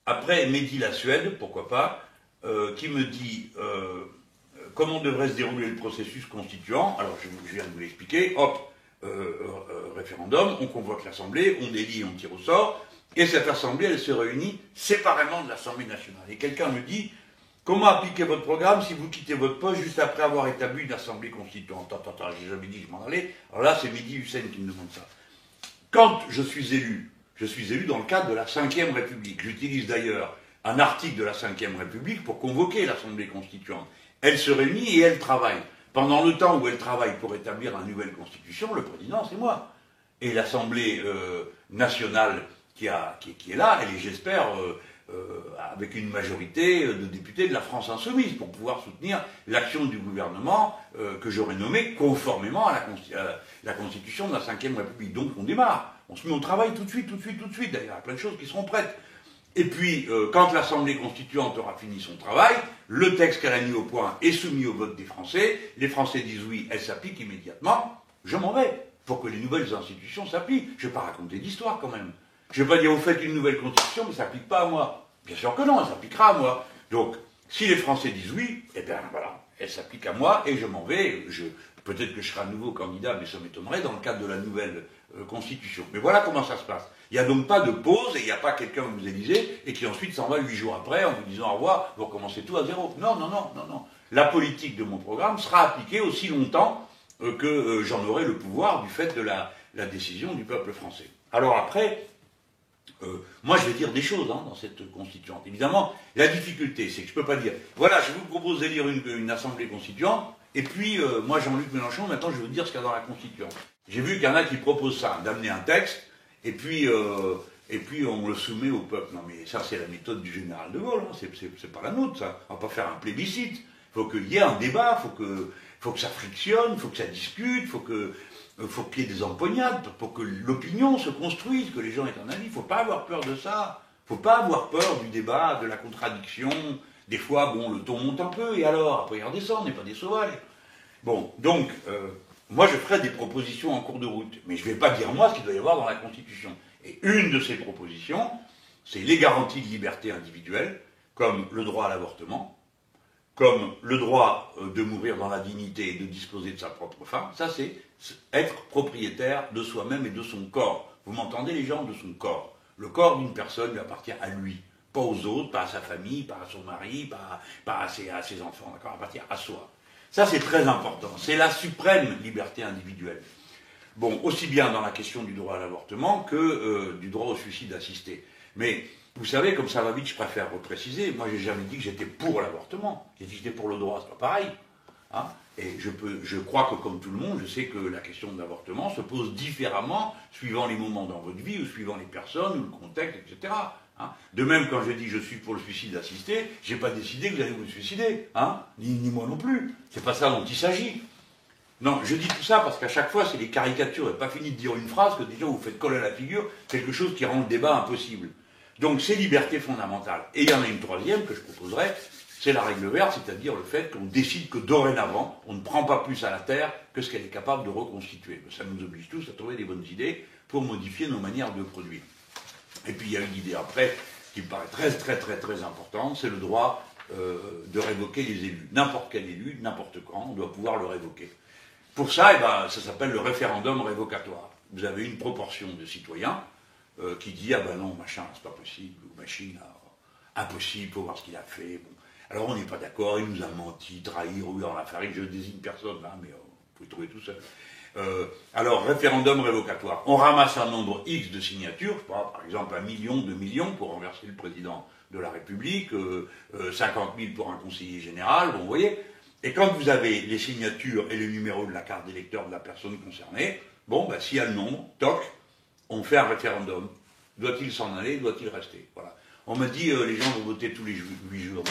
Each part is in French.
Après, Mehdi la Suède, pourquoi pas, qui me dit comment devrait se dérouler le processus constituant. Alors, je viens de vous l'expliquer. Hop, référendum, on convoque l'Assemblée, on élit, on tire au sort, et cette Assemblée, elle se réunit séparément de l'Assemblée nationale. Et quelqu'un me dit, comment appliquer votre programme si vous quittez votre poste juste après avoir établi une Assemblée constituante? Attends, j'ai jamais dit que je m'en allais. Alors là, c'est Mehdi Hussein qui me demande ça. Quand je suis élu dans le cadre de la Ve République. J'utilise d'ailleurs un article de la Ve République pour convoquer l'Assemblée constituante. Elle se réunit et elle travaille. Pendant le temps où elle travaille pour établir une nouvelle constitution, le président, c'est moi. Et l'Assemblée nationale qui est là, elle est, j'espère, avec une majorité de députés de la France insoumise pour pouvoir soutenir l'action du gouvernement que j'aurais nommé conformément à la constitution de la Ve République. Donc on démarre, on se met au travail tout de suite. D'ailleurs, il y a plein de choses qui seront prêtes. Et puis, quand l'Assemblée constituante aura fini son travail, le texte qu'elle a mis au point est soumis au vote des Français. Les Français disent oui, elle s'applique immédiatement. Je m'en vais pour que les nouvelles institutions s'appliquent. Je ne vais pas raconter d'histoire quand même. Je ne vais pas dire, vous faites une nouvelle constitution, mais ça ne s'applique pas à moi. Bien sûr que non, elle s'appliquera à moi. Donc, si les Français disent oui, eh bien voilà, elle s'applique à moi et je m'en vais. Peut-être que je serai à nouveau candidat, mais ça m'étonnerait, dans le cadre de la nouvelle constitution. Mais voilà comment ça se passe. Il n'y a donc pas de pause et il n'y a pas quelqu'un que vous élisez et qui ensuite s'en va 8 jours après en vous disant au revoir, vous recommencez tout à zéro. Non. La politique de mon programme sera appliquée aussi longtemps que j'en aurai le pouvoir du fait de la décision du peuple français. Alors après, moi je vais dire des choses dans cette constituante. Évidemment, la difficulté, c'est que je ne peux pas dire, voilà, je vous propose d'élire une assemblée constituante, et puis moi Jean-Luc Mélenchon, maintenant je vais vous dire ce qu'il y a dans la constituante. J'ai vu qu'il y en a qui proposent ça, d'amener un texte, et puis on le soumet au peuple. Non mais ça c'est la méthode du général de Gaulle, hein. C'est pas la nôtre ça. On va pas faire un plébiscite. Il faut qu'il y ait un débat, faut que ça frictionne, il faut que ça discute, faut qu'il y ait des empoignades, pour que l'opinion se construise, que les gens aient un avis. Il ne faut pas avoir peur de ça. Il ne faut pas avoir peur du débat, de la contradiction. Des fois, bon, le ton monte un peu, et alors, après il redescend, on n'est pas des sauvages. Bon, donc, moi je ferai des propositions en cours de route, mais je ne vais pas dire moi ce qu'il doit y avoir dans la Constitution. Et une de ces propositions, c'est les garanties de liberté individuelle, comme le droit à l'avortement, comme le droit de mourir dans la dignité et de disposer de sa propre femme. Ça, c'est être propriétaire de soi-même et de son corps. Vous m'entendez, les gens, de son corps. Le corps d'une personne lui appartient à lui, pas aux autres, pas à sa famille, pas à son mari, pas à ses enfants, d'accord, appartient à soi. Ça, c'est très important. C'est la suprême liberté individuelle. Bon, aussi bien dans la question du droit à l'avortement que du droit au suicide assisté. Mais, vous savez, comme ça va vite, je préfère repréciser. Moi, j'ai jamais dit que j'étais pour l'avortement. J'ai dit que j'étais pour le droit, c'est pas pareil. Hein, et je crois que, comme tout le monde, je sais que la question de l'avortement se pose différemment suivant les moments dans votre vie, ou suivant les personnes, ou le contexte, etc. Hein. De même, quand je dis je suis pour le suicide assisté, j'ai pas décidé que vous allez vous suicider, hein, ni moi non plus. C'est pas ça dont il s'agit. Non, je dis tout ça parce qu'à chaque fois, c'est des caricatures. Et pas fini de dire une phrase que déjà vous faites coller à la figure, quelque chose qui rend le débat impossible. Donc, c'est liberté fondamentale. Et il y en a une troisième que je proposerais, c'est la règle verte, c'est-à-dire le fait qu'on décide que dorénavant, on ne prend pas plus à la terre que ce qu'elle est capable de reconstituer. Ça nous oblige tous à trouver des bonnes idées pour modifier nos manières de produire. Et puis, il y a une idée après qui me paraît très importante, c'est le droit de révoquer les élus. N'importe quel élu, n'importe quand, on doit pouvoir le révoquer. Pour ça, eh ben, ça s'appelle le référendum révocatoire. Vous avez une proportion de citoyens qui dit « Ah ben non, machin, c'est pas possible » ou « Machine, impossible, faut voir ce qu'il a fait. » Bon. Alors on n'est pas d'accord, il nous a menti, trahi, rouillé dans la farine, je désigne personne là, mais vous pouvez trouver tout seul. Alors, référendum révocatoire. On ramasse un nombre X de signatures, je sais pas, par exemple 1 million, 2 millions pour renverser le président de la République, 50 000 pour un conseiller général, bon, vous voyez. Et quand vous avez les signatures et le numéro de la carte d'électeur de la personne concernée, bon, bah, s'il y a le nombre, toc, on fait un référendum. Doit-il s'en aller, doit-il rester? Voilà. On me dit, les gens vont voter tous les 8 jours.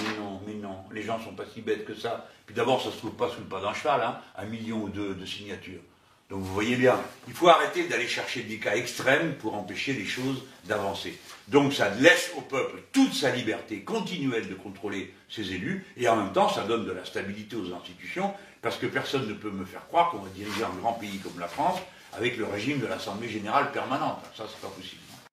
Mais non, les gens sont pas si bêtes que ça. Puis d'abord, ça se trouve pas sous le pas d'un cheval, hein, 1 million ou 2 de signatures. Donc vous voyez bien, il faut arrêter d'aller chercher des cas extrêmes pour empêcher les choses d'avancer. Donc ça laisse au peuple toute sa liberté continuelle de contrôler ses élus, et en même temps ça donne de la stabilité aux institutions, parce que personne ne peut me faire croire qu'on va diriger un grand pays comme la France avec le régime de l'Assemblée générale permanente. Ça, c'est pas possible.